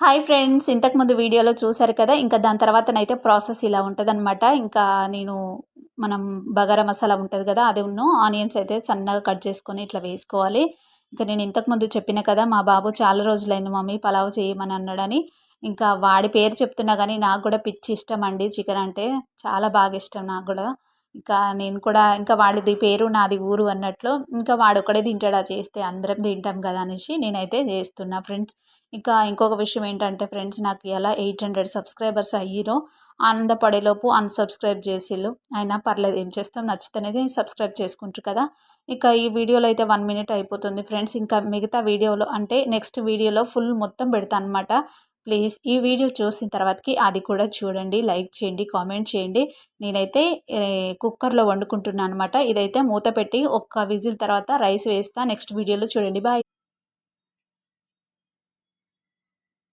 Hi friends! ఇంతకుముందు వీడియోలో చూసారు కదా! ఇంకా దాని తర్వాతనైతే ప్రాసెస్ ఇలా ఉంటదనమాట. ఇంకా నేను మనం బగారా మసాలా ఉంటది కదా! అదును ఆనియన్స్ అయితే సన్నగా కట్ చేసుకొని ఇట్లా వేసుకోవాలి. ఇంకా నేను ఇంతకుముందు చెప్పిన కదా! మా బాబు చాలా రోజులైంది మమ్మీ పలావ్ చేయమని అన్నాడని. ఇంకా వాడి పేరు చెప్తున్నా గానీ నాకు గూడా పిచ్చి ఇష్టమండి చికెన్ అంటే. చాలా బాగా ఇష్టం నాకు గూడా. ఇంకా నేను కూడా ఇంకా వాడిది పేరు నాది ఊరు అన్నట్లు ఇంకా వాడొక్కడే తింటాడా చేస్తే అందరం తింటాం కదా! అనేసి నేనైతే చేస్తున్నా ఫ్రెండ్స్. ఇంకా ఇంకొక విషయం ఏంటంటే ఫ్రెండ్స్ నాకు ఎలా 800 సబ్స్క్రైబర్స్ అయ్యిరో ఆనందపడేలోపు అన్‌సబ్స్క్రైబ్ చేసిల్లు. అయినా పర్లేదు ఏం చేస్తాం నచ్చితేనే సబ్స్క్రైబ్ చేసుకుంటారు కదా! ఇక ఈ వీడియోలో అయితే 1 మినిట్ అయిపోతుంది ఫ్రెండ్స్. ఇంకా మిగతా వీడియోలో అంటే నెక్స్ట్ వీడియోలో ఫుల్ మొత్తం పెడతా అనమాట. ప్లీజ్ ఈ వీడియో చూసిన తర్వాతకి అది కూడా చూడండి. లైక్ చేయండి, కామెంట్ చేయండి. నేనైతే కుక్కర్‌లో వండుకుంటున్నా అనమాట. ఇదైతే మూత పెట్టి ఒక్క విజిల్ తర్వాత రైస్ వేస్తా. నెక్స్ట్ వీడియోలో చూడండి. బాయ్.